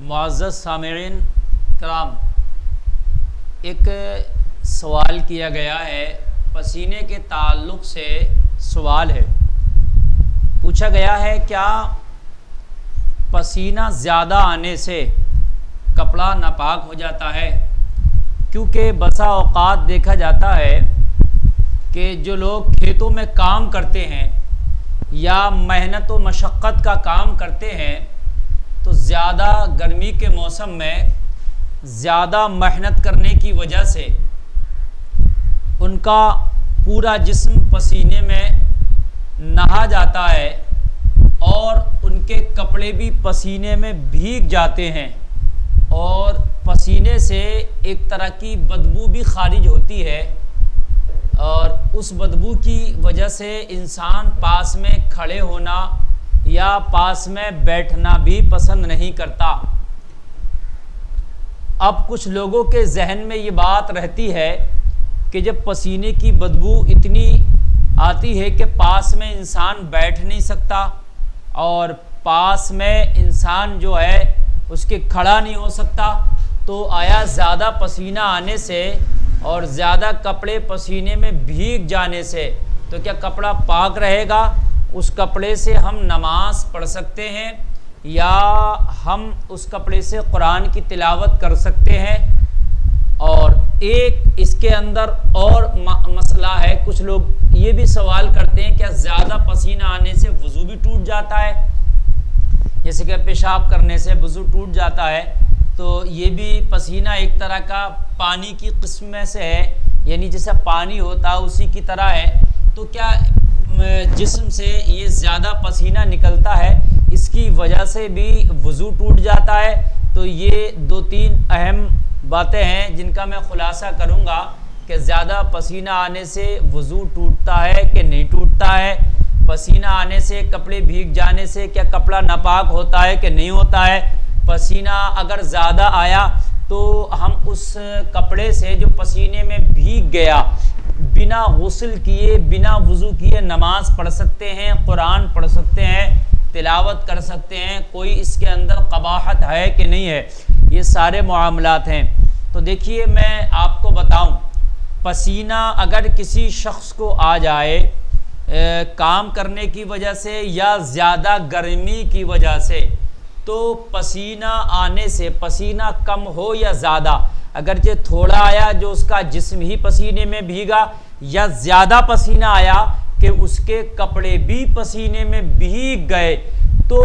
معزز سامعین کرام، ایک سوال کیا گیا ہے، پسینے کے تعلق سے سوال ہے۔ پوچھا گیا ہے کیا پسینہ زیادہ آنے سے کپڑا ناپاک ہو جاتا ہے؟ کیونکہ بسا اوقات دیکھا جاتا ہے کہ جو لوگ کھیتوں میں کام کرتے ہیں یا محنت و مشقت کا کام کرتے ہیں تو زیادہ گرمی کے موسم میں زیادہ محنت کرنے کی وجہ سے ان کا پورا جسم پسینے میں نہا جاتا ہے اور ان کے کپڑے بھی پسینے میں بھیگ جاتے ہیں اور پسینے سے ایک طرح کی بدبو بھی خارج ہوتی ہے، اور اس بدبو کی وجہ سے انسان پاس میں کھڑے ہونا یا پاس میں بیٹھنا بھی پسند نہیں کرتا۔ اب کچھ لوگوں کے ذہن میں یہ بات رہتی ہے کہ جب پسینے کی بدبو اتنی آتی ہے کہ پاس میں انسان بیٹھ نہیں سکتا اور پاس میں انسان جو ہے اس کے کھڑا نہیں ہو سکتا، تو آیا زیادہ پسینہ آنے سے اور زیادہ کپڑے پسینے میں بھیگ جانے سے تو کیا کپڑا پاک رہے گا؟ اس کپڑے سے ہم نماز پڑھ سکتے ہیں یا ہم اس کپڑے سے قرآن کی تلاوت کر سکتے ہیں؟ اور ایک اس کے اندر اور مسئلہ ہے، کچھ لوگ یہ بھی سوال کرتے ہیں کیا زیادہ پسینہ آنے سے وضو بھی ٹوٹ جاتا ہے؟ جیسے کہ پیشاب کرنے سے وضو ٹوٹ جاتا ہے، تو یہ بھی پسینہ ایک طرح کا پانی کی قسم میں سے ہے، یعنی جیسا پانی ہوتا ہے اسی کی طرح ہے، تو کیا جسم سے یہ زیادہ پسینہ نکلتا ہے اس کی وجہ سے بھی وضو ٹوٹ جاتا ہے؟ تو یہ دو تین اہم باتیں ہیں جن کا میں خلاصہ کروں گا کہ زیادہ پسینہ آنے سے وضو ٹوٹتا ہے کہ نہیں ٹوٹتا ہے، پسینہ آنے سے کپڑے بھیگ جانے سے کیا کپڑا ناپاک ہوتا ہے کہ نہیں ہوتا ہے، پسینہ اگر زیادہ آیا تو ہم اس کپڑے سے جو پسینے میں بھیگ گیا بنا غسل کیے بنا وضو کیے نماز پڑھ سکتے ہیں، قرآن پڑھ سکتے ہیں، تلاوت کر سکتے ہیں، کوئی اس کے اندر قباحت ہے کہ نہیں ہے؟ یہ سارے معاملات ہیں۔ تو دیکھیے میں آپ کو بتاؤں، پسینہ اگر کسی شخص کو آ جائے کام کرنے کی وجہ سے یا زیادہ گرمی کی وجہ سے، تو پسینہ آنے سے پسینہ کم ہو یا زیادہ، اگرچہ تھوڑا آیا جو اس کا جسم ہی پسینے میں بھیگا یا زیادہ پسینہ آیا کہ اس کے کپڑے بھی پسینے میں بھیگ گئے، تو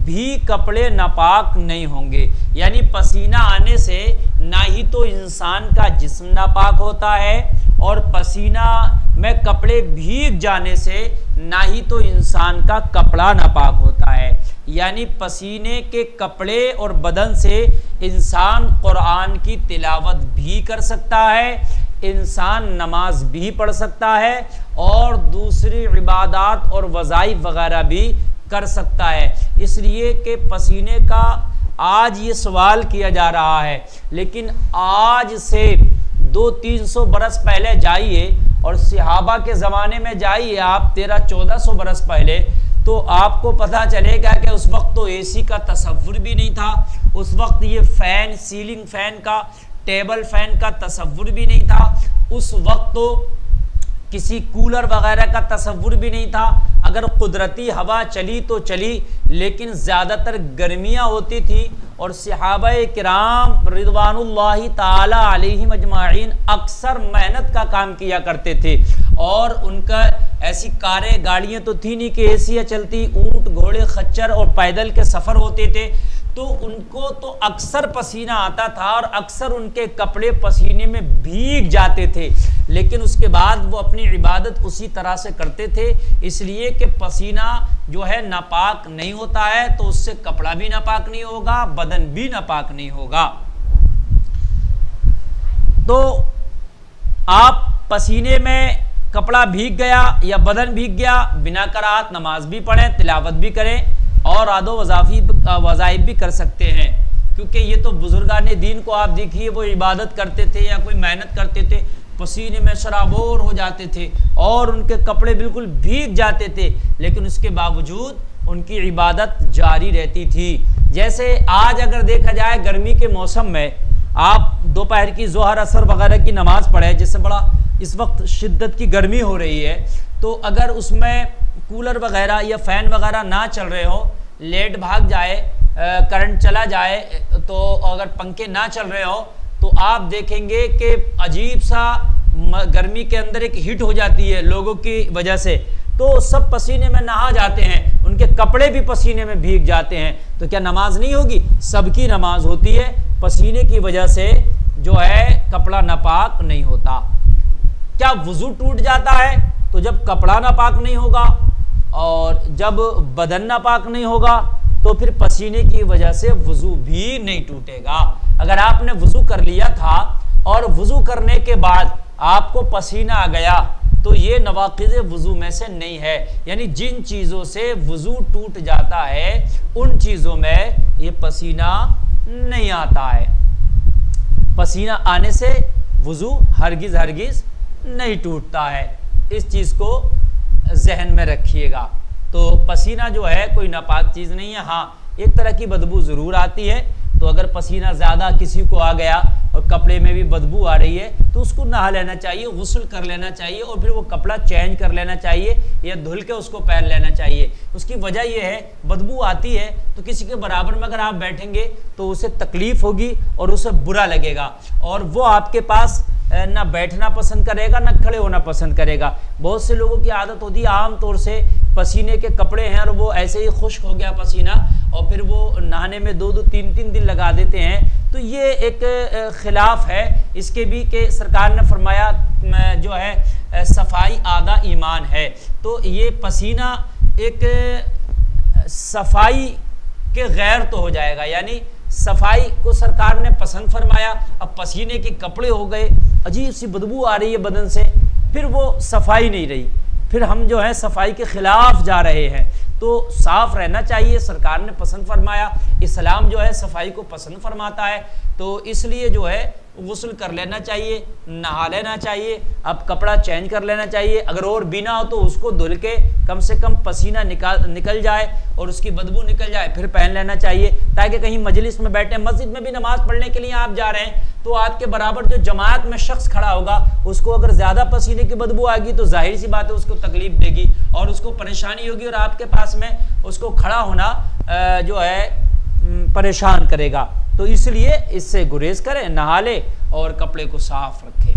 بھی کپڑے ناپاک نہیں ہوں گے۔ یعنی پسینہ آنے سے نہ ہی تو انسان کا جسم ناپاک ہوتا ہے اور پسینہ میں کپڑے بھیگ جانے سے نہ ہی تو انسان کا کپڑا ناپاک ہوتا ہے۔ یعنی پسینے کے کپڑے اور بدن سے انسان قرآن کی تلاوت بھی کر سکتا ہے، انسان نماز بھی پڑھ سکتا ہے اور دوسری عبادات اور وظائف وغیرہ بھی کر سکتا ہے۔ اس لیے کہ پسینے کا آج یہ سوال کیا جا رہا ہے، لیکن آج سے 200-300 برس پہلے جائیے اور صحابہ کے زمانے میں جائیے آپ 1300-1400 برس پہلے، تو آپ کو پتہ چلے گا کہ اس وقت تو اے سی کا تصور بھی نہیں تھا، اس وقت یہ فین، سیلنگ فین کا، ٹیبل فین کا تصور بھی نہیں تھا، اس وقت تو کسی کولر وغیرہ کا تصور بھی نہیں تھا، اگر قدرتی ہوا چلی تو چلی، لیکن زیادہ تر گرمیاں ہوتی تھی اور صحابہ کرام رضوان اللہ تعالی علیہم اجمعین اکثر محنت کا کام کیا کرتے تھے، اور ان کا ایسی کاریں گاڑیاں تو تھی نہیں کہ اے سی چلتی، اونٹ گھوڑے خچر اور پیدل کے سفر ہوتے تھے، تو ان کو تو اکثر پسینہ آتا تھا اور اکثر ان کے کپڑے پسینے میں بھیگ جاتے تھے، لیکن اس کے بعد وہ اپنی عبادت اسی طرح سے کرتے تھے، اس لیے کہ پسینہ جو ہے ناپاک نہیں ہوتا ہے تو اس سے کپڑا بھی ناپاک نہیں ہوگا، بدن بھی ناپاک نہیں ہوگا۔ تو آپ پسینے میں کپڑا بھیگ گیا یا بدن بھیگ گیا، بنا قرأت نماز بھی پڑھیں، تلاوت بھی کریں اور آدو وظائف بھی کر سکتے ہیں، کیونکہ یہ تو بزرگان دین کو آپ دیکھیے وہ عبادت کرتے تھے یا کوئی محنت کرتے تھے، پسینے میں سرابور ہو جاتے تھے اور ان کے کپڑے بالکل بھیگ جاتے تھے، لیکن اس کے باوجود ان کی عبادت جاری رہتی تھی۔ جیسے آج اگر دیکھا جائے گرمی کے موسم میں آپ دوپہر کی ظہر اثر وغیرہ کی نماز پڑھیں، جس سے بڑا اس وقت شدت کی گرمی ہو رہی ہے، تو اگر اس میں کولر وغیرہ یا فین وغیرہ نہ چل رہے ہو، لیٹ بھاگ جائے، کرنٹ چلا جائے، تو اگر پنکھے نہ چل رہے ہو تو آپ دیکھیں گے کہ عجیب سا گرمی کے اندر ایک ہیٹ ہو جاتی ہے لوگوں کی وجہ سے، تو سب پسینے میں نہا جاتے ہیں، ان کے کپڑے بھی پسینے میں بھیگ جاتے ہیں، تو کیا نماز نہیں ہوگی؟ سب کی نماز ہوتی ہے، پسینے کی وجہ سے جو ہے کپڑا ناپاک نہیں ہوتا۔ کیا وضو ٹوٹ جاتا ہے؟ تو جب کپڑا ناپاک نہیں ہوگا اور جب بدن ناپاک نہیں ہوگا تو پھر پسینے کی وجہ سے وضو بھی نہیں ٹوٹے گا۔ اگر آپ نے وضو کر لیا تھا اور وضو کرنے کے بعد آپ کو پسینہ آ گیا تو یہ نواقض وضو میں سے نہیں ہے، یعنی جن چیزوں سے وضو ٹوٹ جاتا ہے ان چیزوں میں یہ پسینہ نہیں آتا ہے۔ پسینہ آنے سے وضو ہرگز نہیں ٹوٹتا ہے، اس چیز کو ذہن میں رکھیے گا۔ تو پسینہ جو ہے کوئی ناپاک چیز نہیں ہے، ہاں ایک طرح کی بدبو ضرور آتی ہے، تو اگر پسینہ زیادہ کسی کو آ گیا اور کپڑے میں بھی بدبو آ رہی ہے تو اس کو نہا لینا چاہیے، غسل کر لینا چاہیے اور پھر وہ کپڑا چینج کر لینا چاہیے یا دھل کے اس کو پہن لینا چاہیے۔ اس کی وجہ یہ ہے بدبو آتی ہے تو کسی کے برابر میں اگر آپ بیٹھیں گے تو اسے تکلیف ہوگی اور اسے برا لگے گا اور وہ آپ کے پاس نہ بیٹھنا پسند کرے گا نہ کھڑے ہونا پسند کرے گا۔ بہت سے لوگوں کی عادت ہوتی ہے عام طور سے پسینے کے کپڑے ہیں اور وہ ایسے ہی خشک ہو گیا پسینہ اور پھر وہ نہانے میں 2-3 دن لگا دیتے ہیں، تو یہ ایک خلاف ہے اس کے بھی کہ سرکار نے فرمایا جو ہے صفائی آدھا ایمان ہے، تو یہ پسینہ ایک صفائی کے غیر تو ہو جائے گا، یعنی صفائی کو سرکار نے پسند فرمایا، اب پسینے کے کپڑے ہو گئے، عجیب سی بدبو آ رہی ہے بدن سے، پھر وہ صفائی نہیں رہی، پھر ہم جو ہے صفائی کے خلاف جا رہے ہیں۔ تو صاف رہنا چاہیے، سرکار نے پسند فرمایا، اسلام جو ہے صفائی کو پسند فرماتا ہے، تو اس لیے جو ہے غسل کر لینا چاہیے، نہا لینا چاہیے، اب کپڑا چینج کر لینا چاہیے، اگر اور بھی نہ ہو تو اس کو دھل کے کم سے کم پسینہ نکل جائے اور اس کی بدبو نکل جائے پھر پہن لینا چاہیے، تاکہ کہیں مجلس میں بیٹھے، مسجد میں بھی نماز پڑھنے کے لیے آپ جا رہے ہیں تو آپ کے برابر جو جماعت میں شخص کھڑا ہوگا اس کو اگر زیادہ پسینے کی بدبو آئے گی تو ظاہر سی بات ہے اس کو تکلیف دے گی اور اس کو پریشانی ہوگی اور آپ کے پاس میں اس کو کھڑا ہونا جو ہے پریشان کرے گا، تو اس لیے اس سے گریز کریں، نہا لے اور کپڑے کو صاف رکھے۔